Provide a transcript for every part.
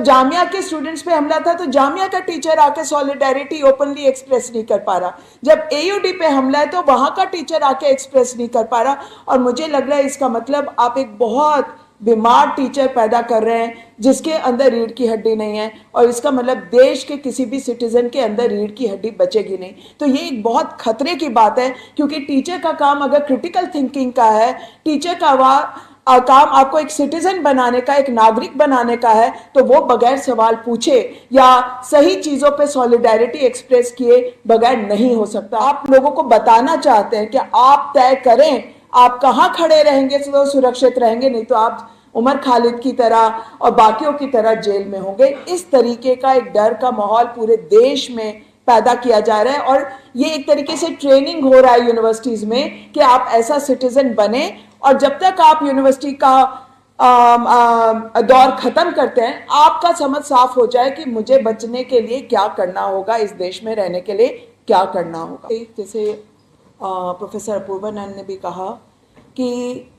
जामिया के स्टूडेंट्स पे हमला था तो जामिया का टीचर आके सॉलिडेरिटी ओपनली एक्सप्रेस नहीं कर पा रहा। जब एयूडी पे हमला है तो वहां का टीचर आके एक्सप्रेस नहीं कर पा रहा। और मुझे लग रहा है इसका मतलब आप एक बहुत बीमार टीचर पैदा कर रहे हैं जिसके अंदर रीढ़ की हड्डी नहीं है, और इसका मतलब देश के किसी भी सिटीजन के अंदर रीढ़ की हड्डी बचेगी नहीं। तो ये एक बहुत खतरे की बात है, क्योंकि टीचर का काम अगर क्रिटिकल थिंकिंग का है, टीचर का काम आपको एक सिटीजन बनाने का, एक नागरिक बनाने का है, तो वो बगैर सवाल पूछे या सही चीजों पे सॉलिडेरिटी एक्सप्रेस किए बगैर नहीं हो सकता। आप लोगों को बताना चाहते हैं कि आप तय करें आप कहां खड़े रहेंगे तो सुरक्षित रहेंगे, नहीं तो आप उमर खालिद की तरह और बाकियों की तरह जेल में होंगे। इस तरीके का एक डर का माहौल पूरे देश में पैदा किया जा रहा है, और ये एक तरीके से ट्रेनिंग हो रहा है यूनिवर्सिटीज में कि आप ऐसा सिटीजन बने, और जब तक आप यूनिवर्सिटी का दौर खत्म करते हैं आपका समझ साफ हो जाए कि मुझे बचने के लिए क्या करना होगा, इस देश में रहने के लिए क्या करना होगा। जैसे प्रोफेसर अपूर्वानंद ने भी कहा कि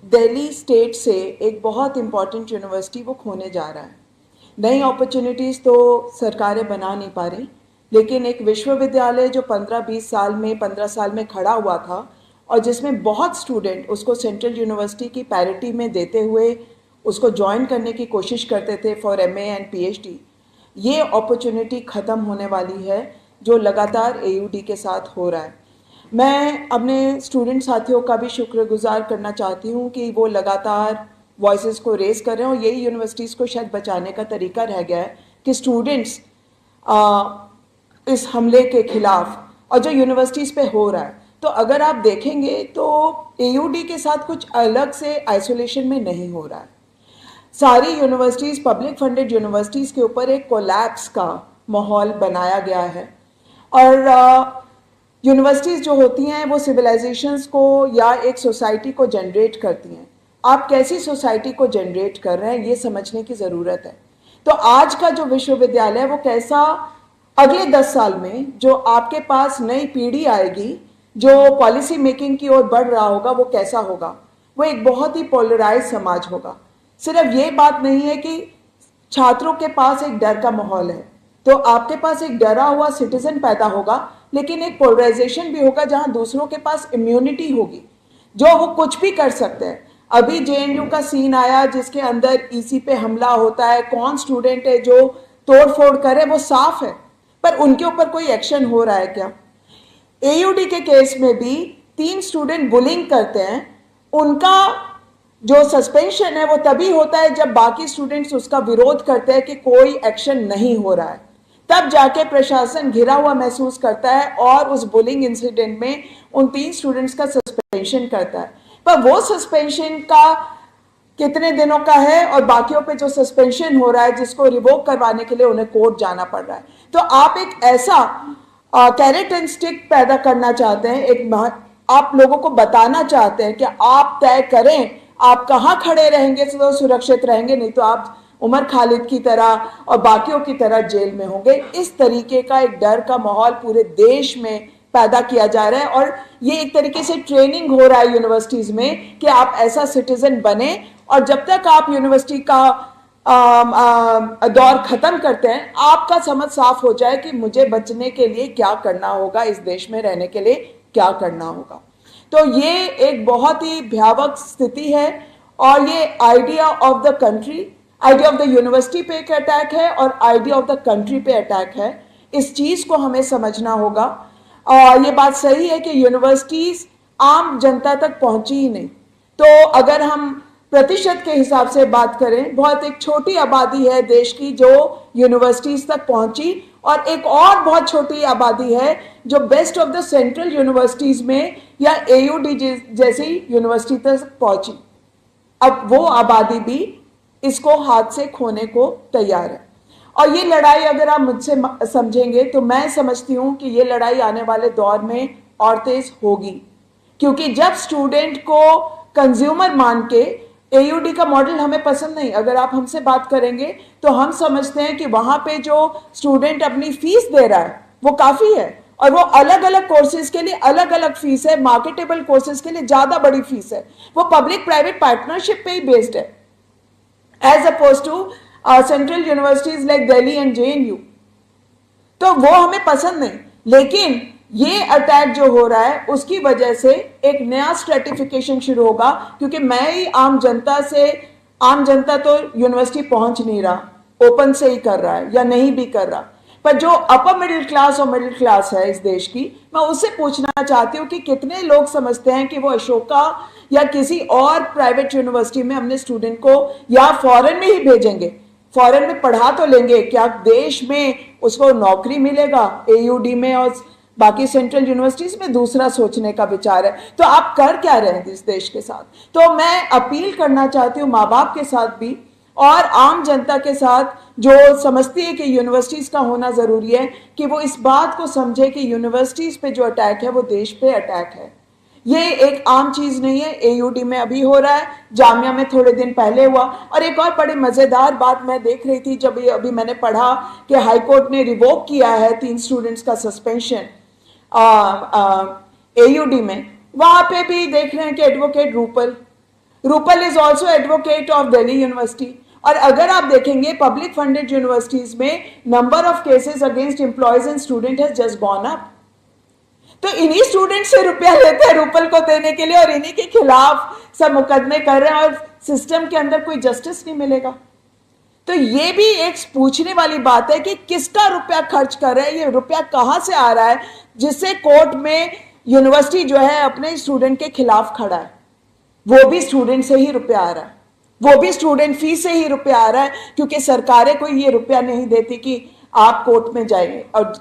दिल्ली स्टेट से एक बहुत इम्पॉर्टेंट यूनिवर्सिटी वो खोने जा रहा है। नई अपॉर्चुनिटीज़ तो सरकारें बना नहीं पा रही, लेकिन एक विश्वविद्यालय जो 15 साल में खड़ा हुआ था और जिसमें बहुत स्टूडेंट उसको सेंट्रल यूनिवर्सिटी की पैरिटी में देते हुए उसको ज्वाइन करने की कोशिश करते थे फॉर MA एंड PhD, ये अपॉर्चुनिटी ख़त्म होने वाली है जो लगातार AUD के साथ हो रहा है। मैं अपने स्टूडेंट साथियों का भी शुक्रगुजार करना चाहती हूँ कि वो लगातार वॉइसेस को रेज कर रहे हैं, और यही यूनिवर्सिटीज़ को शायद बचाने का तरीका रह गया है कि स्टूडेंट्स इस हमले के खिलाफ, और जो यूनिवर्सिटीज़ पे हो रहा है, तो अगर आप देखेंगे तो AUD के साथ कुछ अलग से आइसोलेशन में नहीं हो रहा है। सारी यूनिवर्सिटीज़, पब्लिक फंडेड यूनिवर्सिटीज़ के ऊपर एक कोलैप्स का माहौल बनाया गया है, और यूनिवर्सिटीज़ जो होती हैं वो सिविलाइजेशंस को या एक सोसाइटी को जनरेट करती हैं। आप कैसी सोसाइटी को जनरेट कर रहे हैं ये समझने की ज़रूरत है। तो आज का जो विश्वविद्यालय है वो कैसा, अगले 10 साल में जो आपके पास नई पीढ़ी आएगी जो पॉलिसी मेकिंग की ओर बढ़ रहा होगा वो कैसा होगा, वो एक बहुत ही पोलराइज समाज होगा। सिर्फ ये बात नहीं है कि छात्रों के पास एक डर का माहौल है तो आपके पास एक डरा हुआ सिटीजन पैदा होगा, लेकिन एक पोलराइजेशन भी होगा जहां दूसरों के पास इम्यूनिटी होगी जो वो कुछ भी कर सकते हैं। अभी JNU का सीन आया जिसके अंदर EC पे हमला होता है, कौन स्टूडेंट है जो तोड़फोड़ करे वो साफ है, पर उनके ऊपर कोई एक्शन हो रहा है क्या? AUD के केस में भी 3 स्टूडेंट बुलिंग करते हैं, उनका जो सस्पेंशन है वो तभी होता है जब बाकी स्टूडेंट्स उसका विरोध करते हैं कि कोई एक्शन नहीं हो रहा है, तब जाके प्रशासन घिरा हुआ महसूस करता है और उस बुलिंग इंसिडेंट में उन 3 स्टूडेंट्स का सस्पेंशन करता है। पर वो सस्पेंशन का कितने दिनों का है, और बाकियों पे जो सस्पेंशन हो रहा है जिसको रिवोक करवाने के लिए उन्हें कोर्ट जाना पड़ रहा है। तो आप एक ऐसा कैरेट एंड स्टिक पैदा करना चाहते हैं, आप लोगों को बताना चाहते हैं कि आप तय करें आप कहां खड़े रहेंगे तो सुरक्षित रहेंगे, नहीं तो आप उमर खालिद की तरह और बाकियों की तरह जेल में होंगे। इस तरीके का एक डर का माहौल पूरे देश में पैदा किया जा रहा है, और ये एक तरीके से ट्रेनिंग हो रहा है यूनिवर्सिटीज में कि आप ऐसा सिटीजन बने, और जब तक आप यूनिवर्सिटी का दौर खत्म करते हैं आपका समझ साफ हो जाए कि मुझे बचने के लिए क्या करना होगा, इस देश में रहने के लिए क्या करना होगा। तो ये एक बहुत ही भयावह स्थिति है, और ये idea of the country, idea of the university पे एक अटैक है और आइडिया ऑफ द कंट्री पे अटैक है। इस चीज को हमें समझना होगा। और ये बात सही है कि यूनिवर्सिटीज आम जनता तक पहुंची ही नहीं। तो अगर हम प्रतिशत के हिसाब से बात करें, बहुत एक छोटी आबादी है देश की जो यूनिवर्सिटीज तक पहुंची, और एक और बहुत छोटी आबादी है जो best of the central universities में या AUD जैसी यूनिवर्सिटी तक पहुंची। अब वो आबादी भी इसको हाथ से खोने को तैयार है, और ये लड़ाई अगर आप मुझसे समझेंगे तो मैं समझती हूं कि ये लड़ाई आने वाले दौर में और तेज होगी, क्योंकि जब स्टूडेंट को कंज्यूमर मान के, AUD का मॉडल हमें पसंद नहीं, अगर आप हमसे बात करेंगे तो हम समझते हैं कि वहां पे जो स्टूडेंट अपनी फीस दे रहा है वो काफी है, और वो अलग अलग कोर्सेज के लिए अलग अलग फीस है, मार्केटेबल कोर्सेज के लिए ज्यादा बड़ी फीस है, वो पब्लिक प्राइवेट पार्टनरशिप पे ही बेस्ड है, as opposed to central universities like Delhi and JNU, तो वो हमें पसंद नहीं। लेकिन ये अटैक जो हो रहा है उसकी वजह से एक नया स्ट्रेटिफिकेशन शुरू होगा, क्योंकि मैं ही आम जनता तो यूनिवर्सिटी पहुंच नहीं रहा, ओपन से ही कर रहा है या नहीं भी कर रहा, पर जो अपर मिडिल क्लास और मिडिल क्लास है इस देश की, मैं उससे पूछना चाहती हूँ कि कितने लोग समझते हैं कि वो अशोका या किसी और प्राइवेट यूनिवर्सिटी में अपने स्टूडेंट को या फॉरेन में ही भेजेंगे, फॉरेन में पढ़ा तो लेंगे, क्या देश में उसको नौकरी मिलेगा? AUD में और बाकी सेंट्रल यूनिवर्सिटीज में दूसरा सोचने का विचार है। तो आप कर क्या रहे हैं इस देश के साथ? तो मैं अपील करना चाहती हूँ माँ बाप के साथ भी और आम जनता के साथ जो समझती है कि यूनिवर्सिटीज का होना जरूरी है, कि वो इस बात को समझे कि यूनिवर्सिटीज पे जो अटैक है वो देश पे अटैक है। ये एक आम चीज नहीं है। AUD में अभी हो रहा है, जामिया में थोड़े दिन पहले हुआ। और एक और बड़ी मजेदार बात मैं देख रही थी, जब अभी मैंने पढ़ा कि हाई कोर्ट ने रिवोक किया है 3 स्टूडेंट्स का सस्पेंशन AUD में, वहां पे भी देख रहे हैं कि advocate Rupal is also advocate of Delhi university. और अगर आप देखेंगे पब्लिक फंडेड यूनिवर्सिटीज में number of cases against employees and student has just gone up. तो इन्हीं स्टूडेंट से रुपया लेते हैं रूपल को देने के लिए और इन्हीं के खिलाफ सब मुकदमे कर रहे हैं और सिस्टम के अंदर कोई जस्टिस नहीं मिलेगा। तो ये भी एक पूछने वाली बात है कि किसका रुपया खर्च कर रहे हैं, ये रुपया कहां से आ रहा है जिससे कोर्ट में यूनिवर्सिटी जो है अपने स्टूडेंट के खिलाफ खड़ा है। वो भी स्टूडेंट से ही रुपया आ रहा है, वो भी स्टूडेंट फीस से ही रुपया आ रहा है, क्योंकि सरकारें कोई ये रुपया नहीं देती कि आप कोर्ट में जाएंगे। और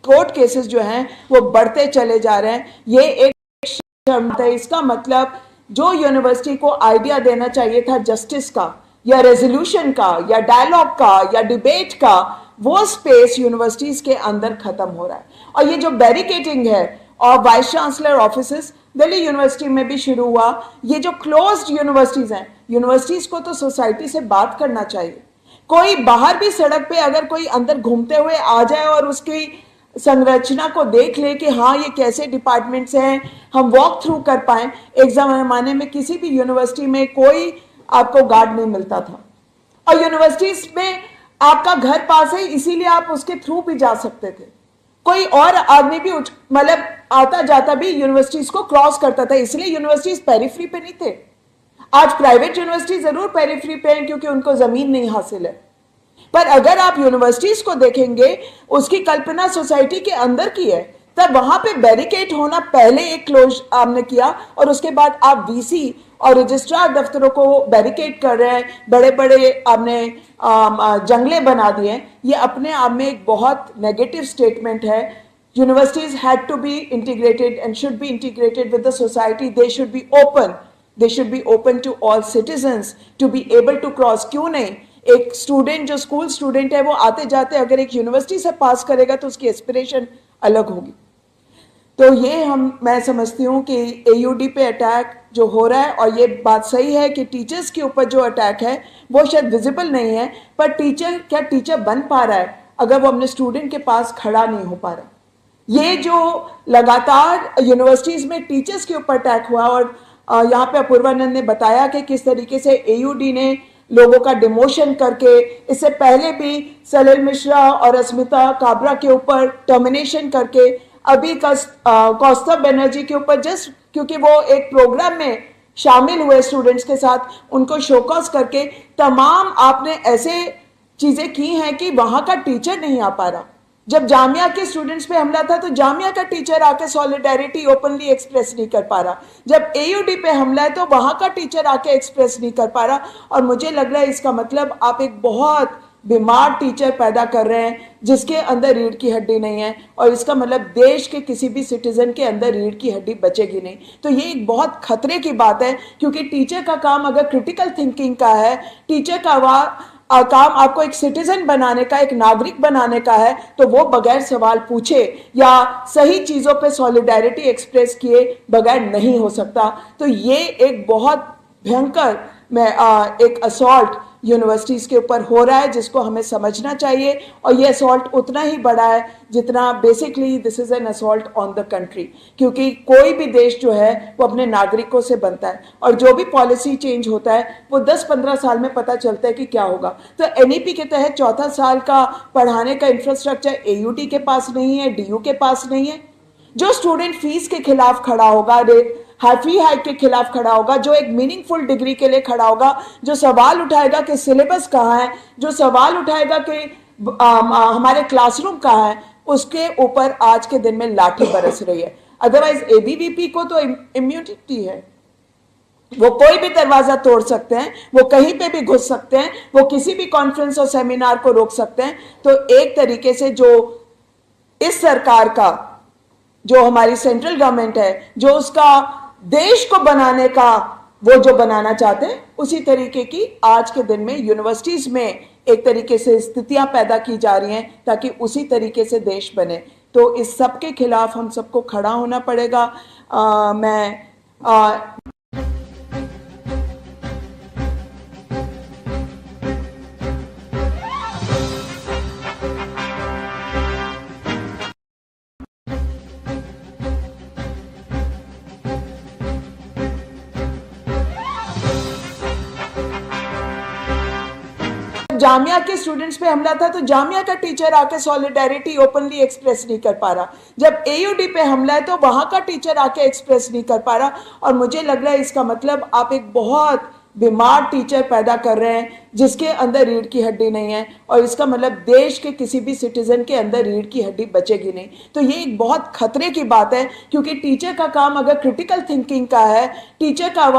कोर्ट केसेस जो हैं वो बढ़ते चले जा रहे हैं। ये एक शर्म है। इसका मतलब जो यूनिवर्सिटी को आइडिया देना चाहिए था जस्टिस का या रेजोल्यूशन का या डायलॉग का या डिबेट का, वो स्पेस यूनिवर्सिटीज के अंदर खत्म हो रहा है। और ये जो बैरिकेडिंग है और vice chancellor offices Delhi university में भी शुरू हुआ। ये जो क्लोज्ड यूनिवर्सिटीज हैं, यूनिवर्सिटीज को तो सोसाइटी से बात करना चाहिए। कोई बाहर भी सड़क पे अगर कोई अंदर घूमते हुए आ जाए और उसकी संरचना को देख ले कि हाँ ये कैसे डिपार्टमेंट्स हैं, हम वॉक थ्रू कर पाए। एक जमाने में किसी भी यूनिवर्सिटी में कोई आपको गार्ड नहीं मिलता था, और यूनिवर्सिटीज में आपका घर पास है इसीलिए आप उसके थ्रू भी जा सकते थे। कोई और आदमी भी मतलब आता जाता भी यूनिवर्सिटीज को क्रॉस करता था, इसलिए यूनिवर्सिटीज पेरिफेरी पे नहीं थे। आज प्राइवेट यूनिवर्सिटी जरूर पेरिफेरी पे हैं क्योंकि उनको जमीन नहीं हासिल है, पर अगर आप यूनिवर्सिटीज को देखेंगे उसकी कल्पना सोसाइटी के अंदर की है। तब वहां पे बैरिकेड होना पहले एक क्लोज आपने किया और उसके बाद आप VC और रजिस्ट्रार दफ्तरों को बैरिकेड कर रहे हैं, बड़े बड़े आपने जंगले बना दिए। ये अपने आप में एक बहुत नेगेटिव स्टेटमेंट है। Universities had to be integrated and should be integrated with the society. They should be open, they should be open to all citizens to be able to cross. क्यों नहीं, एक स्टूडेंट जो school student है वो आते जाते अगर एक यूनिवर्सिटी से पास करेगा तो उसकी एस्पिरेशन अलग होगी। तो ये मैं समझती हूँ कि AUD पे अटैक जो हो रहा है, और ये बात सही है कि टीचर्स के ऊपर जो अटैक है वो शायद विजिबल नहीं है, पर टीचर बन पा रहा है अगर वो अपने स्टूडेंट के पास खड़ा नहीं हो पा रहा। ये जो लगातार यूनिवर्सिटीज में टीचर्स के ऊपर अटैक हुआ, और यहाँ पे अपूर्वानंद ने बताया कि किस तरीके से AUD ने लोगों का डिमोशन करके, इससे पहले भी सलिल मिश्रा और अस्मिता काबरा के ऊपर टर्मिनेशन करके, अभी कौस्तभ बनर्जी के ऊपर जस्ट क्योंकि वो एक प्रोग्राम में शामिल हुए स्टूडेंट्स के साथ, उनको शोकॉस करके तमाम आपने ऐसे चीजें की हैं कि वहां का टीचर नहीं आ पा रहा। जब जामिया के स्टूडेंट्स पे हमला था तो जामिया का टीचर आके सॉलिडेरिटी ओपनली एक्सप्रेस नहीं कर पा रहा। जब AUD पे हमला है तो वहां का टीचर आके एक्सप्रेस नहीं कर पा रहा। और मुझे लग रहा है इसका मतलब आप एक बहुत बीमार टीचर पैदा कर रहे हैं जिसके अंदर रीढ़ की हड्डी नहीं है, और इसका मतलब देश के किसी भी सिटीजन के अंदर रीढ़ की हड्डी बचेगी नहीं। तो ये एक बहुत खतरे की बात है, क्योंकि टीचर का काम अगर क्रिटिकल थिंकिंग का है, टीचर का काम आपको एक सिटीजन बनाने का, एक नागरिक बनाने का है, तो वो बगैर सवाल पूछे या सही चीजों पे सॉलिडेरिटी एक्सप्रेस किए बगैर नहीं हो सकता। तो ये एक बहुत भयंकर एक असॉल्ट यूनिवर्सिटीज़ के ऊपर हो रहा है, जिसको हमें समझना चाहिए। और ये असॉल्ट उतना ही बड़ा है जितना basically this is an assault on the country, क्योंकि कोई भी देश जो है वो अपने नागरिकों से बनता है, और जो भी पॉलिसी चेंज होता है वो 10-15 साल में पता चलता है कि क्या होगा। तो एनईपी के तहत चौथा साल का पढ़ाने का इंफ्रास्ट्रक्चर एयूटी के पास नहीं है, डीयू के पास नहीं है। जो स्टूडेंट फीस के खिलाफ खड़ा होगा, फी हाइक के खिलाफ खड़ा होगा, जो एक मीनिंगफुल डिग्री के लिए खड़ा होगा, जो सवाल उठाएगा कि सिलेबस कहाँ है, जो सवाल उठाएगा कि हमारे क्लासरूम कहाँ है, उसके ऊपर आज के दिन में लाठी बरस रही है। अदरवाइज एबीवीपी को तो इम्यूनिटी है, वो कोई भी दरवाजा तोड़ सकते हैं, वो कहीं पे भी घुस सकते हैं, वो किसी भी कॉन्फ्रेंस और सेमिनार को रोक सकते हैं। तो एक तरीके से जो इस सरकार का, जो हमारी सेंट्रल गवर्नमेंट है, जो उसका देश को बनाने का वो जो बनाना चाहते हैं, उसी तरीके की आज के दिन में यूनिवर्सिटीज में एक तरीके से स्थितियां पैदा की जा रही हैं ताकि उसी तरीके से देश बने। तो इस सब के खिलाफ हम सबको खड़ा होना पड़ेगा। मैं जामिया के स्टूडेंट्स पे हमला था तो जामिया का टीचर आके सॉलिडेरिटी ओपनली एक्सप्रेस नहीं कर पा रहा। जब एयूडी पे हमला है तो वहां का टीचर आके एक्सप्रेस नहीं कर पा रहा। और मुझे लग रहा है इसका मतलब आप एक बहुत बीमार टीचर पैदा कर रहे हैं जिसके अंदर रीढ़ की हड्डी नहीं है, और इसका मतलब देश के किसी भी सिटीजन के अंदर रीढ़ की हड्डी बचेगी नहीं। तो ये एक बहुत खतरे की बात है, क्योंकि टीचर का काम अगर क्रिटिकल थिंकिंग का है, टीचर का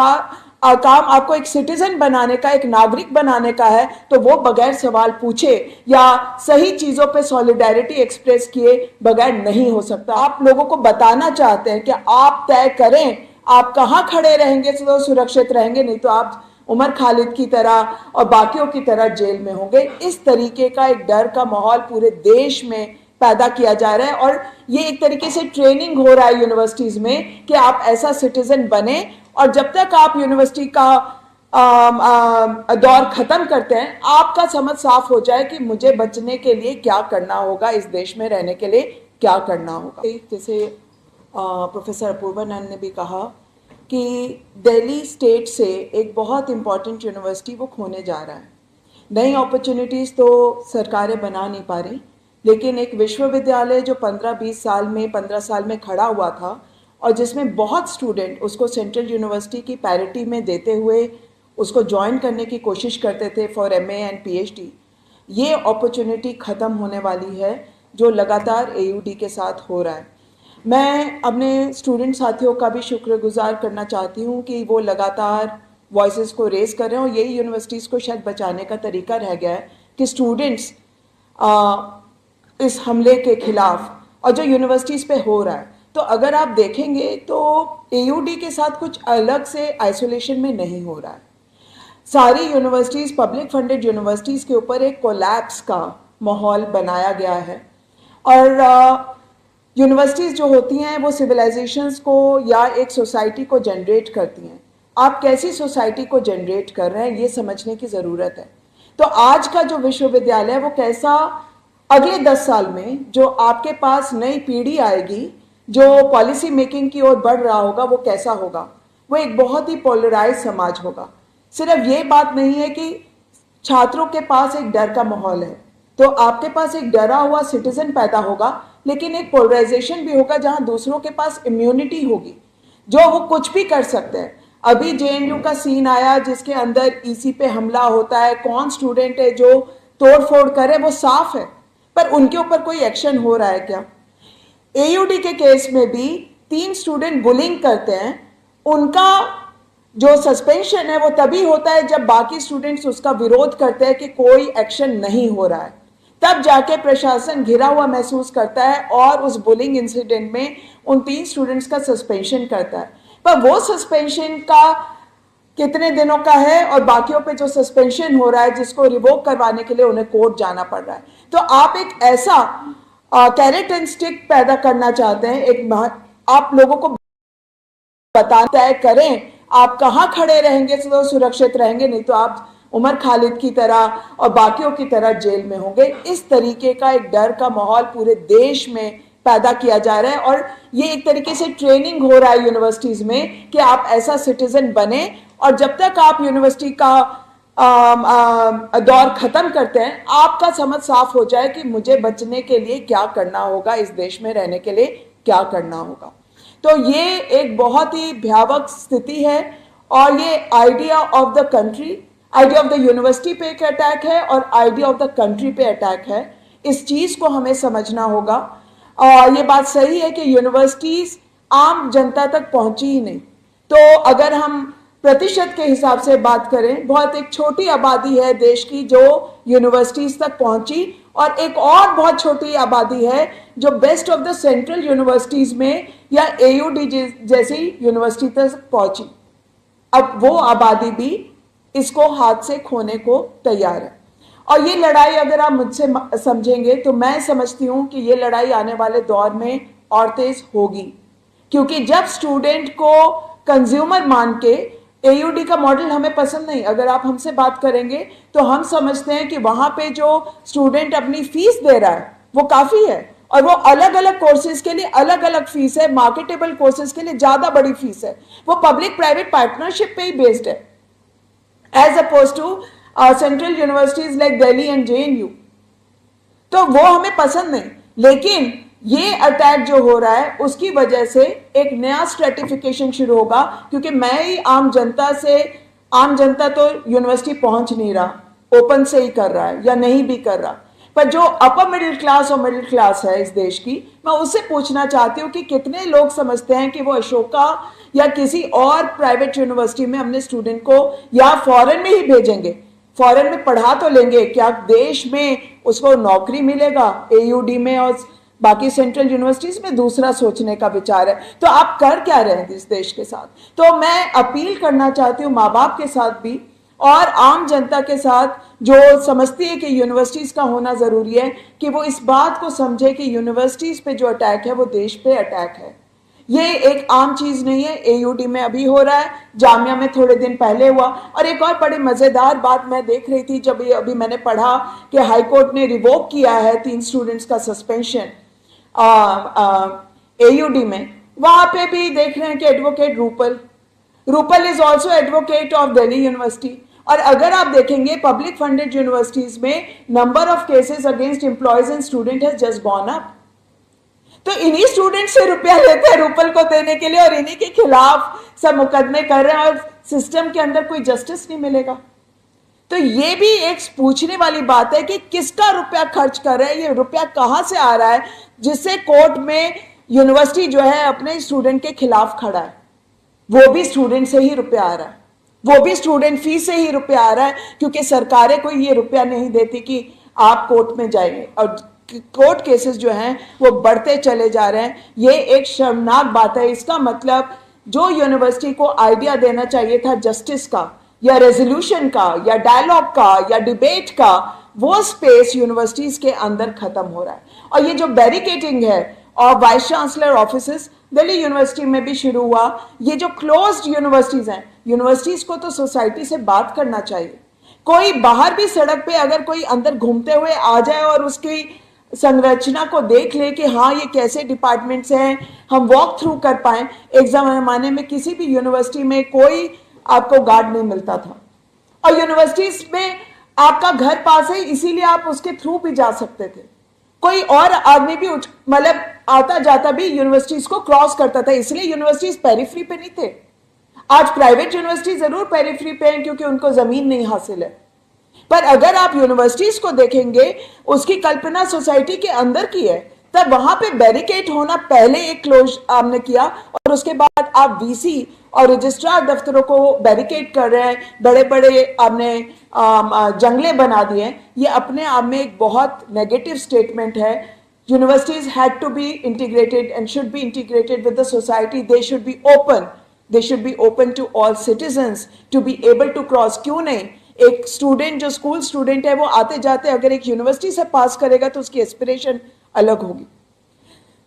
काम आपको एक सिटीजन बनाने का, एक नागरिक बनाने का है, तो वो बगैर सवाल पूछे या सही चीजों पे सॉलिडेरिटी एक्सप्रेस किए बगैर नहीं हो सकता। आप लोगों को बताना चाहते हैं कि आप तय करें आप कहां खड़े रहेंगे तो सुरक्षित रहेंगे, नहीं तो आप उमर खालिद की तरह और बाकियों की तरह जेल में होंगे। इस तरीके का एक डर का माहौल पूरे देश में पैदा किया जा रहा है, और ये एक तरीके से ट्रेनिंग हो रहा है यूनिवर्सिटीज में कि आप ऐसा सिटीजन बने। और जब तक आप यूनिवर्सिटी का दौर खत्म करते हैं, आपका समझ साफ हो जाए कि मुझे बचने के लिए क्या करना होगा, इस देश में रहने के लिए क्या करना होगा। जैसे प्रोफेसर अपूर्वानंद ने भी कहा कि दिल्ली स्टेट से एक बहुत इंपॉर्टेंट यूनिवर्सिटी वो खोने जा रहा है। नई अपॉर्चुनिटीज़ तो सरकारें बना नहीं पा रही, लेकिन एक विश्वविद्यालय जो 15 साल में खड़ा हुआ था और जिसमें बहुत स्टूडेंट उसको सेंट्रल यूनिवर्सिटी की पैरिटी में देते हुए उसको ज्वाइन करने की कोशिश करते थे फॉर एमए एंड पीएचडी, ये अपॉर्चुनिटी ख़त्म होने वाली है जो लगातार एयूडी के साथ हो रहा है। मैं अपने स्टूडेंट साथियों का भी शुक्रगुजार करना चाहती हूँ कि वो लगातार वॉइसेस को रेज कर रहे हैं, और यही यूनिवर्सिटीज़ को शायद बचाने का तरीका रह गया है कि स्टूडेंट्स इस हमले के खिलाफ, और जो यूनिवर्सिटीज़ पे हो रहा है, तो अगर आप देखेंगे तो एयूडी के साथ कुछ अलग से आइसोलेशन में नहीं हो रहा है। सारी यूनिवर्सिटीज़, पब्लिक फंडेड यूनिवर्सिटीज़ के ऊपर एक कोलैप्स का माहौल बनाया गया है। और यूनिवर्सिटीज़ जो होती हैं वो सिविलाइजेशंस को या एक सोसाइटी को जनरेट करती हैं। आप कैसी सोसाइटी को जनरेट कर रहे हैं ये समझने की ज़रूरत है। तो आज का जो विश्वविद्यालय है वो कैसा, अगले 10 साल में जो आपके पास नई पीढ़ी आएगी जो पॉलिसी मेकिंग की ओर बढ़ रहा होगा, वो कैसा होगा, वो एक बहुत ही पोलराइज समाज होगा। सिर्फ ये बात नहीं है कि छात्रों के पास एक डर का माहौल है, तो आपके पास एक डरा हुआ सिटीजन पैदा होगा, लेकिन एक पोलराइजेशन भी होगा जहां दूसरों के पास इम्यूनिटी होगी, जो वो कुछ भी कर सकते हैं। अभी जेएनयू का सीन आया जिसके अंदर ईसी पे हमला होता है, कौन स्टूडेंट है जो तोड़फोड़ करे वो साफ है, पर उनके ऊपर कोई एक्शन हो रहा है क्या? एयूडी के केस में भी 3 स्टूडेंट बुलिंग करते हैं, उनका जो सस्पेंशन है वो तभी होता है जब बाकी स्टूडेंट्स उसका विरोध करते हैं कि कोई एक्शन नहीं हो रहा है, तब जाके प्रशासन घिरा हुआ महसूस करता है और उस बुलिंग इंसिडेंट में उन 3 स्टूडेंट्स का सस्पेंशन करता है। पर वो सस्पेंशन का कितने दिनों का है, और बाकियों पे जो सस्पेंशन हो रहा है जिसको रिवोक करवाने के लिए उन्हें कोर्ट जाना पड़ रहा है। तो आप एक ऐसा कैरेट एंड स्टिक पैदा करना चाहते हैं, आप लोगों को बताना तय करें आप कहां खड़े रहेंगे तो सुरक्षित रहेंगे, नहीं तो आप उमर खालिद की तरह और बाकियों की तरह जेल में होंगे। इस तरीके का एक डर का माहौल पूरे देश में पैदा किया जा रहा है और ये एक तरीके से ट्रेनिंग हो रहा है यूनिवर्सिटीज में कि आप ऐसा सिटीजन बने, और जब तक आप यूनिवर्सिटी का दौर खत्म करते हैं आपका समझ साफ हो जाए कि मुझे बचने के लिए क्या करना होगा, इस देश में रहने के लिए क्या करना होगा। तो ये एक बहुत ही भयावह स्थिति है और ये idea of the country, idea of the university पे एक अटैक है और आइडिया ऑफ द कंट्री पे अटैक है। इस चीज को हमें समझना होगा। और ये बात सही है कि यूनिवर्सिटीज आम जनता तक पहुंची ही नहीं। तो अगर हम प्रतिशत के हिसाब से बात करें, बहुत एक छोटी आबादी है देश की जो यूनिवर्सिटीज तक पहुंची और एक और बहुत छोटी आबादी है जो best of the central universities में या AUD जैसी यूनिवर्सिटी तक पहुंची। अब वो आबादी भी इसको हाथ से खोने को तैयार है और ये लड़ाई अगर आप मुझसे समझेंगे तो मैं समझती हूं कि ये लड़ाई आने वाले दौर में और तेज होगी, क्योंकि जब स्टूडेंट को कंज्यूमर मान के, AUD का मॉडल हमें पसंद नहीं, अगर आप हमसे बात करेंगे तो हम समझते हैं कि वहां पे जो स्टूडेंट अपनी फीस दे रहा है वो काफी है और वो अलग अलग कोर्सेज के लिए अलग अलग फीस है, मार्केटेबल कोर्सेज के लिए ज्यादा बड़ी फीस है, वो पब्लिक प्राइवेट पार्टनरशिप पे ही बेस्ड है as opposed to central universities like Delhi and JNU। तो वो हमें पसंद नहीं, लेकिन ये अटैक जो हो रहा है उसकी वजह से एक नया स्ट्रेटिफिकेशन शुरू होगा, क्योंकि मैं ही आम जनता तो यूनिवर्सिटी पहुंच नहीं रहा, ओपन से ही कर रहा है या नहीं भी कर रहा, पर जो अपर मिडिल क्लास और मिडिल क्लास है इस देश की, मैं उससे पूछना चाहती हूँ कि कितने लोग समझते हैं कि वो अशोका या किसी और प्राइवेट यूनिवर्सिटी में अपने स्टूडेंट को या फॉरेन में ही भेजेंगे, फॉरेन में पढ़ा तो लेंगे, क्या देश में उसको नौकरी मिलेगा? AUD में और बाकी सेंट्रल यूनिवर्सिटीज में दूसरा सोचने का विचार है। तो आप कर क्या रहे हैं इस देश के साथ? तो मैं अपील करना चाहती हूँ माँ बाप के साथ भी और आम जनता के साथ जो समझती है कि यूनिवर्सिटीज का होना जरूरी है, कि वो इस बात को समझे कि यूनिवर्सिटीज पे जो अटैक है वो देश पे अटैक है। ये एक आम चीज नहीं है, AUD में अभी हो रहा है, जामिया में थोड़े दिन पहले हुआ। और एक और बड़ी मजेदार बात मैं देख रही थी जब अभी मैंने पढ़ा कि हाई कोर्ट ने रिवोक किया है 3 स्टूडेंट्स का सस्पेंशन AUD में, वहां पे भी देख रहे हैं कि advocate Rupal is also advocate of Delhi university. और अगर आप देखेंगे पब्लिक फंडेड यूनिवर्सिटीज में number of cases against employees and student has just gone up. तो इन्हीं स्टूडेंट से रुपया लेते हैं रूपल को देने के लिए और इन्हीं के खिलाफ सब मुकदमे कर रहे हैं और सिस्टम के अंदर कोई जस्टिस नहीं मिलेगा। तो ये भी एक पूछने वाली बात है कि किसका रुपया खर्च कर रहा है, ये रुपया कहां से आ रहा है जिससे कोर्ट में यूनिवर्सिटी जो है अपने स्टूडेंट के खिलाफ खड़ा है। वो भी स्टूडेंट से ही रुपया आ रहा है, वो भी स्टूडेंट फीस से ही रुपया आ रहा है, क्योंकि सरकारें कोई ये रुपया नहीं देती कि आप कोर्ट में जाएंगे। और कोर्ट केसेस जो हैं वो बढ़ते चले जा रहे हैं। ये एक शर्मनाक बात है। इसका मतलब जो यूनिवर्सिटी को आइडिया देना चाहिए था जस्टिस का या रेजोल्यूशन का या डायलॉग का या डिबेट का, वो स्पेस यूनिवर्सिटीज के अंदर खत्म हो रहा है। और ये जो बैरिकेडिंग है और vice chancellor offices Delhi university में भी शुरू हुआ, ये जो क्लोज्ड यूनिवर्सिटीज हैं, यूनिवर्सिटीज को तो सोसाइटी से बात करना चाहिए। कोई बाहर भी सड़क पे अगर कोई अंदर घूमते हुए आ जाए और उसकी संरचना को देख ले कि हाँ ये कैसे डिपार्टमेंट्स हैं, हम वॉक थ्रू कर पाए। एक जमाने में किसी भी यूनिवर्सिटी में कोई आपको गार्ड नहीं मिलता था और यूनिवर्सिटीज में आपका घर पास है, इसीलिए आप उसके थ्रू भी जा सकते थे। कोई और आदमी भी मतलब आता जाता भी यूनिवर्सिटीज को क्रॉस करता था, इसलिए यूनिवर्सिटीज पेरिफेरी पे नहीं थे। आज प्राइवेट यूनिवर्सिटी जरूर पेरिफेरी पे हैं क्योंकि उनको जमीन नहीं हासिल है, पर अगर आप यूनिवर्सिटीज को देखेंगे उसकी कल्पना सोसाइटी के अंदर की है। तब वहां पे बैरिकेड होना पहले एक क्लोज आपने किया और उसके बाद आप VC और रजिस्ट्रार दफ्तरों को बैरिकेड कर रहे हैं, बड़े बड़े आपने जंगले बना दिए। ये अपने आप में एक बहुत नेगेटिव स्टेटमेंट है। Universities had to be integrated and should be integrated with the society. They should be open, they should be open to all citizens to be able to cross. क्यों नहीं, एक स्टूडेंट जो school student है वो आते जाते अगर एक यूनिवर्सिटी से पास करेगा तो उसकी एस्पिरेशन अलग होगी।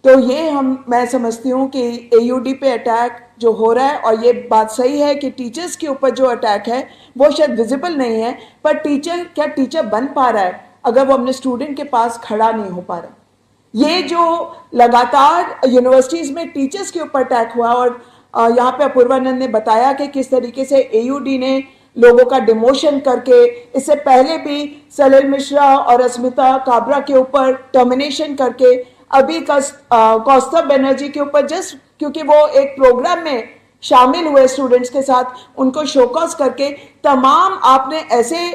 तो ये मैं समझती हूँ कि AUD पे अटैक जो हो रहा है, और ये बात सही है कि टीचर्स के ऊपर जो अटैक है वो शायद विजिबल नहीं है, पर टीचर बन पा रहा है अगर वो अपने स्टूडेंट के पास खड़ा नहीं हो पा रहा। ये जो लगातार यूनिवर्सिटीज में टीचर्स के ऊपर अटैक हुआ, और यहाँ पे अपूर्वानंद ने बताया कि किस तरीके से एयूडी ने लोगों का डिमोशन करके, इससे पहले भी सलिल मिश्रा और अस्मिता काबरा के ऊपर टर्मिनेशन करके, अभी कौस्तुभ बनर्जी के ऊपर जस्ट क्योंकि वो एक प्रोग्राम में शामिल हुए स्टूडेंट्स के साथ, उनको शोकॉस करके तमाम आपने ऐसे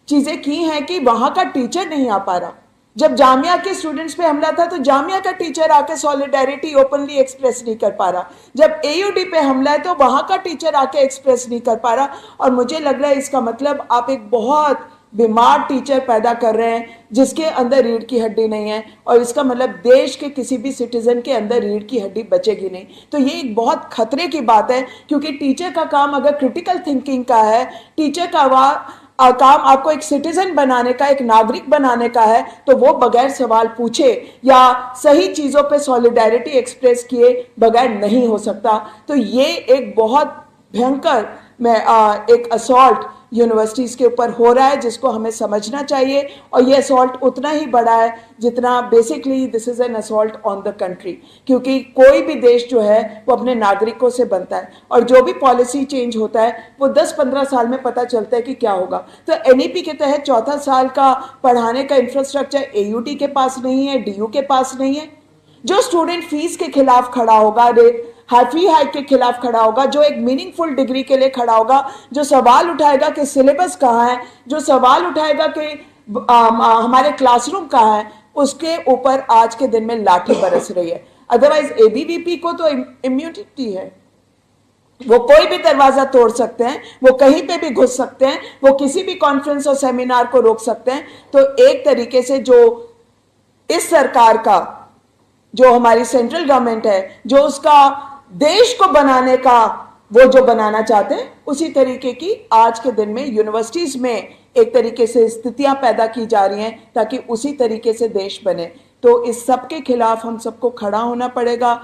चीजें की हैं कि वहां का टीचर नहीं आ पा रहा। जब जामिया के स्टूडेंट्स पे हमला था तो जामिया का टीचर आके सॉलिडेरिटी ओपनली एक्सप्रेस नहीं कर पा रहा। जब एयूडी पे हमला है तो वहां का टीचर आके एक्सप्रेस नहीं कर पा रहा। और मुझे लग रहा है इसका मतलब आप एक बहुत बीमार टीचर पैदा कर रहे हैं जिसके अंदर रीढ़ की हड्डी नहीं है, और इसका मतलब देश के किसी भी सिटीजन के अंदर रीढ़ की हड्डी बचेगी नहीं। तो ये एक बहुत खतरे की बात है, क्योंकि टीचर का काम अगर क्रिटिकल थिंकिंग का है, टीचर का काम आपको एक सिटीजन बनाने का, एक नागरिक बनाने का है, तो वो बगैर सवाल पूछे या सही चीजों पे सॉलिडेरिटी एक्सप्रेस किए बगैर नहीं हो सकता। तो ये एक बहुत भयंकर एक असॉल्ट यूनिवर्सिटीज के ऊपर हो रहा है, जिसको हमें समझना चाहिए। और ये असॉल्ट उतना ही बड़ा है जितना basically this is an assault on the country, क्योंकि कोई भी देश जो है वो अपने नागरिकों से बनता है, और जो भी पॉलिसी चेंज होता है वो 10-15 साल में पता चलता है कि क्या होगा। तो एनईपी के तहत 4 साल का पढ़ाने का इंफ्रास्ट्रक्चर एयूटी के पास नहीं है, डीयू के पास नहीं है। जो स्टूडेंट फीस के खिलाफ खड़ा होगा, फी हाइक के खिलाफ खड़ा होगा, जो एक मीनिंगफुल डिग्री के लिए खड़ा होगा, जो सवाल उठाएगा कि सिलेबस कहाँ है, जो सवाल उठाएगा कि हमारे क्लासरूम कहाँ है, उसके ऊपर आज के दिन में लाठी बरस रही है। अदरवाइज एबीवीपी को तो इम्यूनिटी है, वो कोई भी दरवाजा तोड़ सकते हैं, वो कहीं पे भी घुस सकते हैं, वो किसी भी कॉन्फ्रेंस और सेमिनार को रोक सकते हैं। तो एक तरीके से जो इस सरकार का, जो हमारी सेंट्रल गवर्नमेंट है, जो उसका देश को बनाने का वो जो बनाना चाहते हैं, उसी तरीके की आज के दिन में यूनिवर्सिटीज में एक तरीके से स्थितियां पैदा की जा रही हैं ताकि उसी तरीके से देश बने। तो इस सब के खिलाफ हम सबको खड़ा होना पड़ेगा।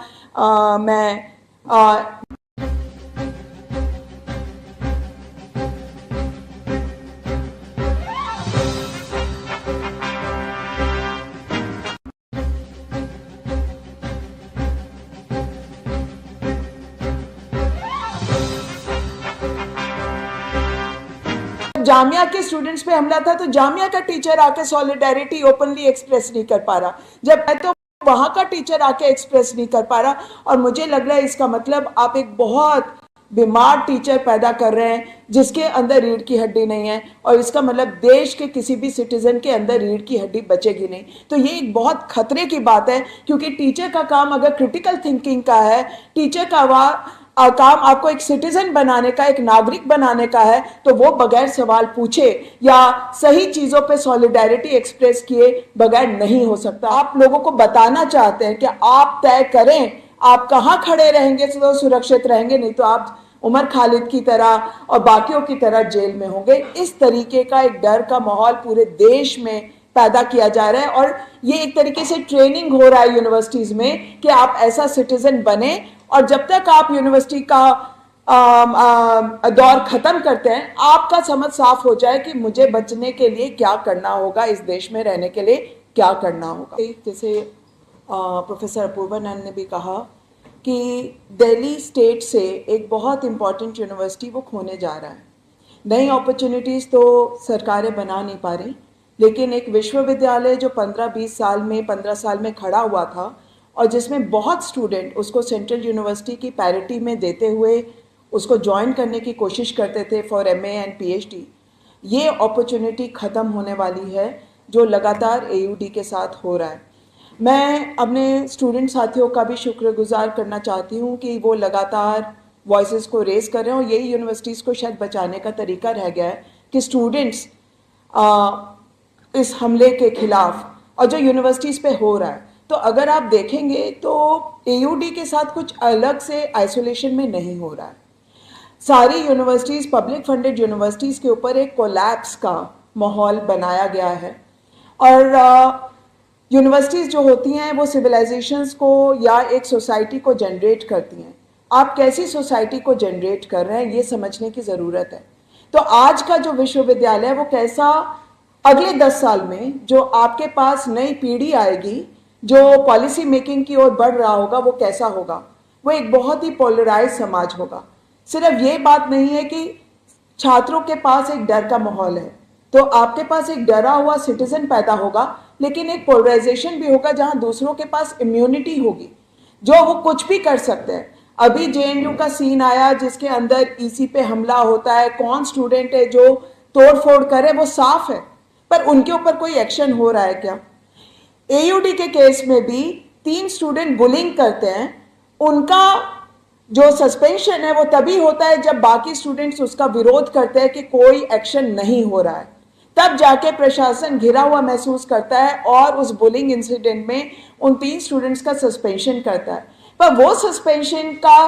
जामिया के स्टूडेंट्स पे हमला था तो जामिया का टीचर आके सॉलिडेरिटी ओपनली एक्सप्रेस नहीं कर पा रहा, जब तो वहां का टीचर आके एक्सप्रेस नहीं कर पा रहा। और मुझे लग रहा है इसका मतलब आप एक बहुत बीमार टीचर पैदा कर रहे हैं जिसके अंदर रीढ़ की हड्डी नहीं है, और इसका मतलब देश के किसी भी सिटीजन के अंदर रीढ़ की हड्डी बचेगी नहीं। तो ये एक बहुत खतरे की बात है, क्योंकि टीचर का काम अगर क्रिटिकल थिंकिंग का है, टीचर का काम आपको एक सिटीजन बनाने का, एक नागरिक बनाने का है, तो वो बगैर सवाल पूछे या सही चीजों पे सॉलिडेरिटी एक्सप्रेस किए बगैर नहीं हो सकता। आप लोगों को बताना चाहते हैं कि आप तय करें आप कहां खड़े रहेंगे तो सुरक्षित रहेंगे, नहीं तो आप उमर खालिद की तरह और बाकियों की तरह जेल में होंगे। इस तरीके का एक डर का माहौल पूरे देश में पैदा किया जा रहा है, और ये एक तरीके से ट्रेनिंग हो रहा है यूनिवर्सिटीज में कि आप ऐसा सिटीजन बने। और जब तक आप यूनिवर्सिटी का दौर खत्म करते हैं, आपका समझ साफ हो जाए कि मुझे बचने के लिए क्या करना होगा, इस देश में रहने के लिए क्या करना होगा। जैसे प्रोफेसर अपूर्वानंद ने भी कहा कि दिल्ली स्टेट से एक बहुत इम्पॉर्टेंट यूनिवर्सिटी वो खोने जा रहा है। नई अपॉर्चुनिटीज़ तो सरकारें बना नहीं पा रही, लेकिन एक विश्वविद्यालय जो 15 साल में खड़ा हुआ था और जिसमें बहुत स्टूडेंट उसको सेंट्रल यूनिवर्सिटी की पैरिटी में देते हुए उसको ज्वाइन करने की कोशिश करते थे फॉर एमए एंड पीएचडी, ये अपॉर्चुनिटी ख़त्म होने वाली है जो लगातार एयूडी के साथ हो रहा है। मैं अपने स्टूडेंट साथियों का भी शुक्रगुजार करना चाहती हूँ कि वो लगातार वॉइसेस को रेज कर रहे हैं, और यही यूनिवर्सिटीज़ को शायद बचाने का तरीका रह गया है कि स्टूडेंट्स इस हमले के खिलाफ, और जो यूनिवर्सिटीज़ पे हो रहा है, तो अगर आप देखेंगे तो एयूडी के साथ कुछ अलग से आइसोलेशन में नहीं हो रहा है। सारी यूनिवर्सिटीज़, पब्लिक फंडेड यूनिवर्सिटीज़ के ऊपर एक कोलैप्स का माहौल बनाया गया है, और यूनिवर्सिटीज़ जो होती हैं वो सिविलाइजेशंस को या एक सोसाइटी को जनरेट करती हैं। आप कैसी सोसाइटी को जनरेट कर रहे हैं, ये समझने की ज़रूरत है। तो आज का जो विश्वविद्यालय है वो कैसा, अगले 10 साल में जो आपके पास नई पीढ़ी आएगी, जो पॉलिसी मेकिंग की ओर बढ़ रहा होगा, वो कैसा होगा? वो एक बहुत ही पोलराइज समाज होगा। सिर्फ ये बात नहीं है कि छात्रों के पास एक डर का माहौल है, तो आपके पास एक डरा हुआ सिटीजन पैदा होगा, लेकिन एक पोलराइजेशन भी होगा जहां दूसरों के पास इम्यूनिटी होगी, जो वो कुछ भी कर सकते हैं। अभी जेएनयू का सीन आया जिसके अंदर ईसी पे हमला होता है, कौन स्टूडेंट है जो तोड़फोड़ करे, वो साफ है, पर उनके ऊपर कोई एक्शन हो रहा है क्या? एयूडी के केस में भी 3 स्टूडेंट बुलिंग करते हैं, उनका जो सस्पेंशन है वो तभी होता है जब बाकी स्टूडेंट्स उसका विरोध करते हैं कि कोई एक्शन नहीं हो रहा है, तब जाके प्रशासन घिरा हुआ महसूस करता है और उस बुलिंग इंसिडेंट में उन 3 स्टूडेंट्स का सस्पेंशन करता है। पर वो सस्पेंशन का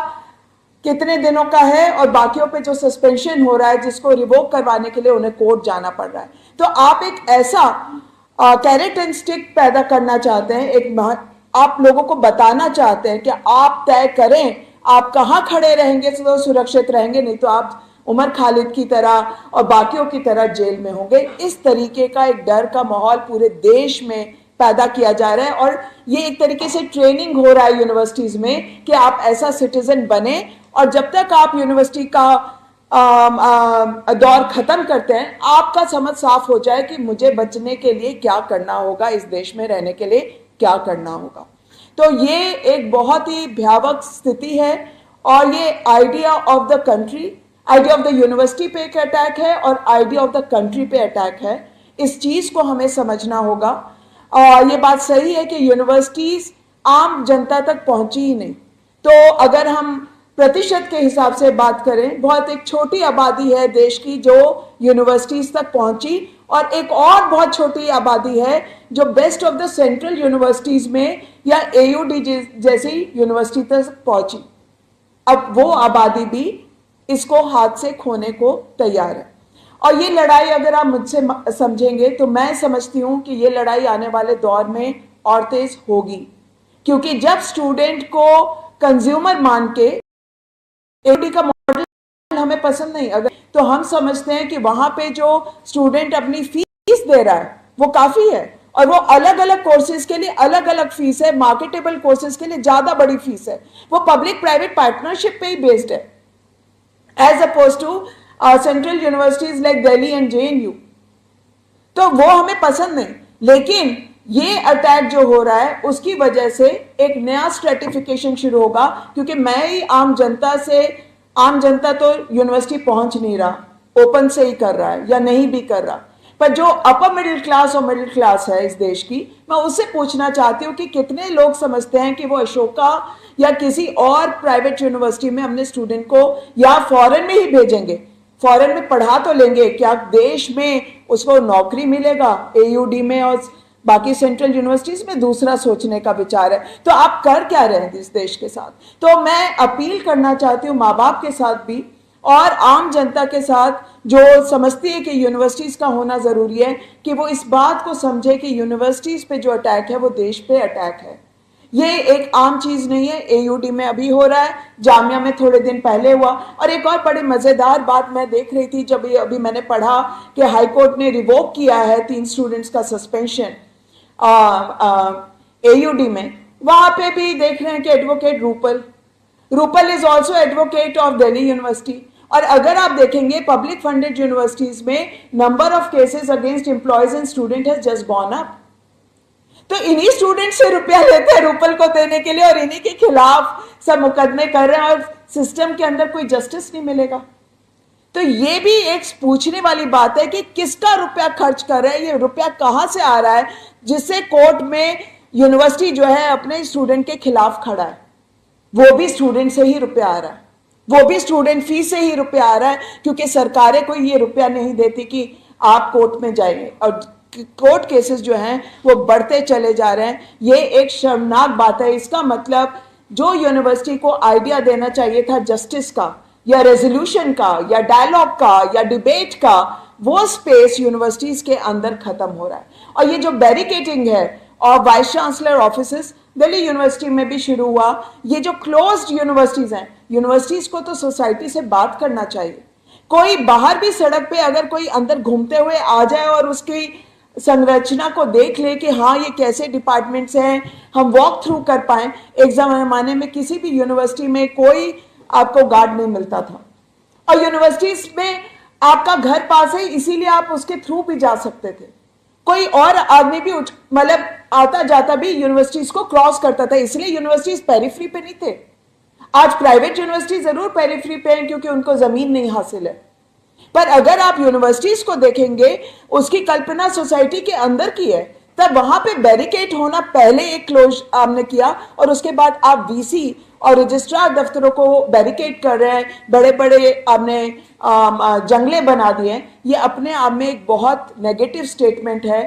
कितने दिनों का है और बाकियों पे जो सस्पेंशन हो रहा है जिसको रिवोक करवाने के लिए उन्हें कोर्ट जाना पड़ रहा है। तो आप एक ऐसा कैरेट एंड स्टिक पैदा करना चाहते हैं, आप लोगों को बताना चाहते हैं कि आप तय करें आप कहाँ खड़े रहेंगे तो सुरक्षित रहेंगे, नहीं तो आप उमर खालिद की तरह और बाकियों की तरह जेल में होंगे। इस तरीके का एक डर का माहौल पूरे देश में पैदा किया जा रहा है और ये एक तरीके से ट्रेनिंग हो रहा है यूनिवर्सिटीज में कि आप ऐसा सिटीजन बने, और जब तक आप यूनिवर्सिटी का दौर खत्म करते हैं, आपका समझ साफ हो जाए कि मुझे बचने के लिए क्या करना होगा, इस देश में रहने के लिए क्या करना होगा। तो ये एक बहुत ही भयावह स्थिति है और ये idea of the country, idea of the university पे एक अटैक है और आइडिया ऑफ द कंट्री पे अटैक है। इस चीज को हमें समझना होगा। और ये बात सही है कि यूनिवर्सिटीज आम जनता तक पहुंची ही नहीं। तो अगर हम प्रतिशत के हिसाब से बात करें, बहुत एक छोटी आबादी है देश की जो यूनिवर्सिटीज तक पहुंची और एक और बहुत छोटी आबादी है जो best of the central universities में या एयूडी जैसी यूनिवर्सिटी तक पहुंची। अब वो आबादी भी इसको हाथ से खोने को तैयार है और ये लड़ाई अगर आप मुझसे समझेंगे तो मैं समझती हूं कि ये लड़ाई आने वाले दौर में और तेज होगी, क्योंकि जब स्टूडेंट को कंज्यूमर मान के एयूडी का मॉडल हमें पसंद नहीं, अगर तो हम समझते हैं कि वहां पे जो स्टूडेंट अपनी फीस दे रहा है वो काफी है और वो अलग अलग कोर्सेज के लिए अलग अलग फीस है, मार्केटेबल कोर्सेज के लिए ज्यादा बड़ी फीस है, वो पब्लिक प्राइवेट पार्टनरशिप पे ही बेस्ड है as opposed to central universities like Delhi and JNU. तो वो हमें पसंद नहीं, लेकिन ये अटैक जो हो रहा है उसकी वजह से एक नया स्ट्रेटिफिकेशन शुरू होगा, क्योंकि मैं ही आम जनता तो यूनिवर्सिटी पहुंच नहीं रहा, ओपन से ही कर रहा है या नहीं भी कर रहा, पर जो अपर मिडिल क्लास और मिडिल क्लास है इस देश की, मैं उससे पूछना चाहती हूँ कि कितने लोग समझते हैं कि वो अशोका या किसी और प्राइवेट यूनिवर्सिटी में अपने स्टूडेंट को या फॉरेन में ही भेजेंगे, फॉरेन में पढ़ा तो लेंगे, क्या देश में उसको नौकरी मिलेगा? एयूडी में और बाकी सेंट्रल यूनिवर्सिटीज में दूसरा सोचने का विचार है। तो आप कर क्या रहे हैं इस देश के साथ? तो मैं अपील करना चाहती हूँ माँ बाप के साथ भी और आम जनता के साथ जो समझती है कि यूनिवर्सिटीज का होना जरूरी है, कि वो इस बात को समझे कि यूनिवर्सिटीज पे जो अटैक है वो देश पे अटैक है। ये एक आम चीज नहीं है, एयूडी में अभी हो रहा है, जामिया में थोड़े दिन पहले हुआ। और एक और बड़ी मजेदार बात मैं देख रही थी जब अभी मैंने पढ़ा कि हाईकोर्ट ने रिवोक किया है 3 स्टूडेंट्स का सस्पेंशन एयूडी में, वहां पे भी देख रहे हैं कि advocate Rupal is also advocate of Delhi university. और अगर आप देखेंगे पब्लिक फंडेड यूनिवर्सिटीज में number of cases against employees and student has just gone up. तो इन्हीं स्टूडेंट से रुपया लेते हैं रूपल को देने के लिए और इन्हीं के खिलाफ सब मुकदमे कर रहे हैं और सिस्टम के अंदर कोई जस्टिस नहीं मिलेगा। तो ये भी एक पूछने वाली बात है कि किसका रुपया खर्च कर रहा है, ये रुपया कहां से आ रहा है जिससे कोर्ट में यूनिवर्सिटी जो है अपने स्टूडेंट के खिलाफ खड़ा है। वो भी स्टूडेंट से ही रुपया आ रहा है, वो भी स्टूडेंट फीस से ही रुपया आ रहा है, क्योंकि सरकारें कोई ये रुपया नहीं देती कि आप कोर्ट में जाएंगे और कोर्ट केसेस जो हैं वो बढ़ते चले जा रहे हैं। ये एक शर्मनाक बात है। इसका मतलब जो यूनिवर्सिटी को आइडिया देना चाहिए था जस्टिस का या रेजोल्यूशन का या डायलॉग का या डिबेट का, वो स्पेस यूनिवर्सिटीज के अंदर खत्म हो रहा है। और ये जो बैरिकेडिंग है और vice chancellor offices Delhi university में भी शुरू हुआ। ये जो क्लोज्ड यूनिवर्सिटीज हैं, यूनिवर्सिटीज को तो सोसाइटी से बात करना चाहिए। कोई बाहर भी सड़क पे अगर कोई अंदर घूमते हुए आ जाए और उसकी संरचना को देख ले कि हाँ ये कैसे डिपार्टमेंट्स हैं, हम वॉक थ्रू कर पाए। एक जमाने में किसी भी यूनिवर्सिटी में कोई आपको गार्ड नहीं मिलता था, और यूनिवर्सिटीज में आपका घर पास है इसीलिए आप उसके थ्रू भी जा सकते थे। कोई और आदमी भी मतलब आता जाता भी यूनिवर्सिटीज को क्रॉस करता था, इसलिए यूनिवर्सिटीज पेरिफेरी पे नहीं थे। आज प्राइवेट यूनिवर्सिटी जरूर पेरिफेरी पे हैं क्योंकि उनको जमीन नहीं हासिल है, पर अगर आप यूनिवर्सिटीज को देखेंगे उसकी कल्पना सोसाइटी के अंदर की है। तब वहां पे बैरिकेड होना पहले एक क्लोज आपने किया और उसके बाद आप वीसी और रजिस्ट्रार दफ्तरों को बैरिकेड कर रहे हैं, बड़े बड़े आपने जंगले बना दिए। ये अपने आप में एक बहुत नेगेटिव स्टेटमेंट है।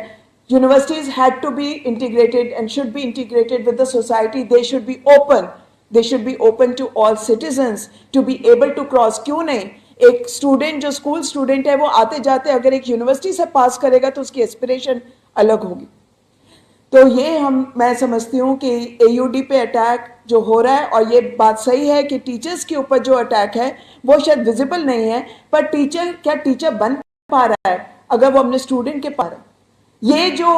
Universities had to be integrated and should be integrated with the society. They should be open, they should be open to all citizens to be able to cross. क्यों नहीं, एक स्टूडेंट जो school student है वो आते जाते अगर एक यूनिवर्सिटी से पास करेगा तो उसकी एस्पिरेशन अलग होगी। तो ये मैं समझती हूँ कि एयूडी पे अटैक जो हो रहा है, और ये बात सही है कि टीचर्स के ऊपर जो अटैक है वो शायद विजिबल नहीं है, पर टीचर बन पा रहा है अगर वो अपने स्टूडेंट के पास। ये जो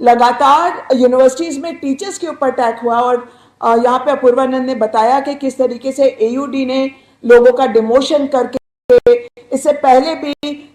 लगातार यूनिवर्सिटीज में टीचर्स के ऊपर अटैक हुआ, और यहाँ पे अपूर्वानंद ने बताया कि किस तरीके से एयूडी ने लोगों का डिमोशन करके, इससे पहले भी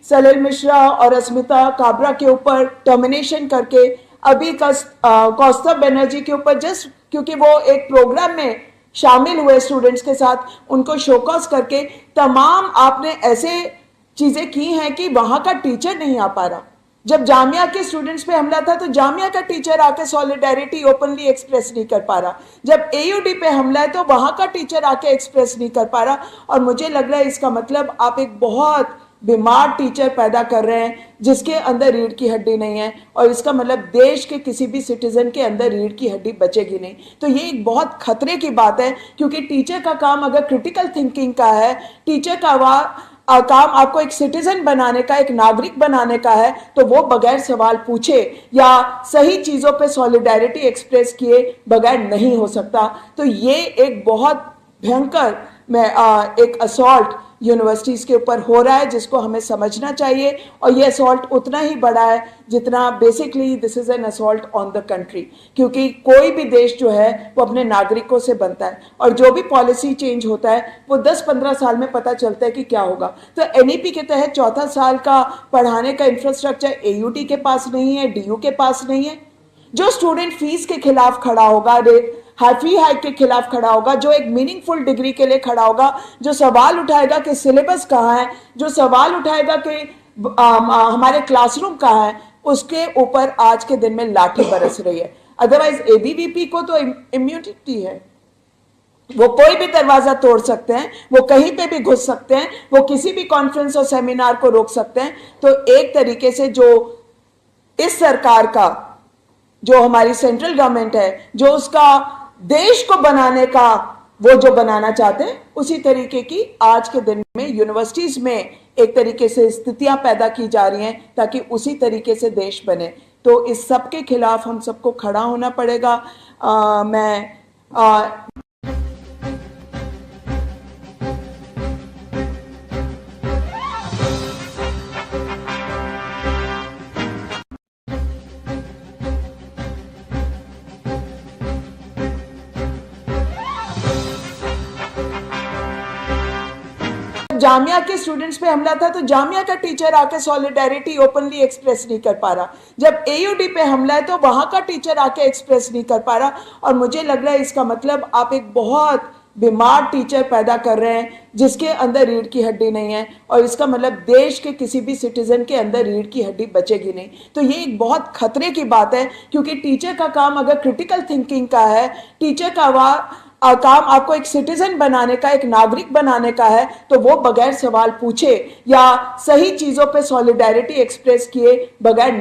सलिल मिश्रा और अस्मिता काबरा के ऊपर टर्मिनेशन करके, अभी कौस्तुभ बनर्जी के ऊपर जस्ट क्योंकि वो एक प्रोग्राम में शामिल हुए स्टूडेंट्स के साथ, उनको शोकॉस करके तमाम आपने ऐसे चीजें की हैं कि वहां का टीचर नहीं आ पा रहा। जब जामिया के स्टूडेंट्स पे हमला था तो जामिया का टीचर आके सॉलिडेरिटी ओपनली एक्सप्रेस नहीं कर पा रहा। जब एयूडी पे हमला है तो वहां का टीचर आके एक्सप्रेस नहीं कर पा रहा। और मुझे लग रहा है इसका मतलब आप एक बहुत बीमार टीचर पैदा कर रहे हैं जिसके अंदर रीढ़ की हड्डी नहीं है, और इसका मतलब देश के किसी भी सिटीजन के अंदर रीढ़ की हड्डी बचेगी नहीं। तो ये एक बहुत खतरे की बात है, क्योंकि टीचर का काम अगर क्रिटिकल थिंकिंग का है, टीचर का काम आपको एक सिटीजन बनाने का, एक नागरिक बनाने का है, तो वो बगैर सवाल पूछे या सही चीजों पे सॉलिडेरिटी एक्सप्रेस किए बगैर नहीं हो सकता। तो ये एक बहुत भयंकर एक असॉल्ट यूनिवर्सिटीज के ऊपर हो रहा है जिसको हमें समझना चाहिए, और ये असॉल्ट उतना ही बड़ा है जितना basically this is an assault on the country, क्योंकि कोई भी देश जो है वो अपने नागरिकों से बनता है, और जो भी पॉलिसी चेंज होता है वो 10-15 साल में पता चलता है कि क्या होगा। तो एनईपी के तहत चौथा साल का पढ़ाने का इंफ्रास्ट्रक्चर एयूटी के पास नहीं है, डीयू के पास नहीं है। जो स्टूडेंट फीस के खिलाफ खड़ा होगा, फी हाइक के खिलाफ खड़ा होगा, जो एक मीनिंगफुल डिग्री के लिए खड़ा होगा, जो सवाल उठाएगा कि सिलेबस कहाँ है, जो सवाल उठाएगा कि हमारे क्लासरूम कहाँ है, उसके ऊपर आज के दिन में लाठी बरस रही है। अदरवाइज एबीवीपी को तो इम्यूनिटी है, वो कोई भी दरवाजा तोड़ सकते हैं, वो कहीं पे भी घुस सकते हैं, वो किसी भी कॉन्फ्रेंस और सेमिनार को रोक सकते हैं। तो एक तरीके से जो इस सरकार का, जो हमारी सेंट्रल गवर्नमेंट है, जो उसका देश को बनाने का वो जो बनाना चाहते हैं, उसी तरीके की आज के दिन में यूनिवर्सिटीज में एक तरीके से स्थितियां पैदा की जा रही हैं ताकि उसी तरीके से देश बने। तो इस सब के खिलाफ हम सबको खड़ा होना पड़ेगा। जामिया के स्टूडेंट्स पे हमला था तो जामिया का टीचर आके सॉलिडेरिटी ओपनली एक्सप्रेस नहीं कर पा रहा। जब एयूडी पे हमला है तो वहां का टीचर आके एक्सप्रेस नहीं कर पा रहा। और मुझे लग रहा है इसका मतलब आप एक बहुत बीमार टीचर पैदा कर रहे हैं जिसके अंदर रीढ़ की हड्डी नहीं है, और इसका मतलब देश के किसी भी सिटीजन के अंदर रीढ़ की हड्डी बचेगी नहीं। तो ये एक बहुत खतरे की बात है, क्योंकि टीचर का काम अगर क्रिटिकल थिंकिंग का है, टीचर का काम आपको एक सिटीजन बनाने का, एक नागरिक बनाने का है, तो वो बगैर सवाल पूछे या सही चीजों पे सॉलिडेरिटी एक्सप्रेस किए बगैर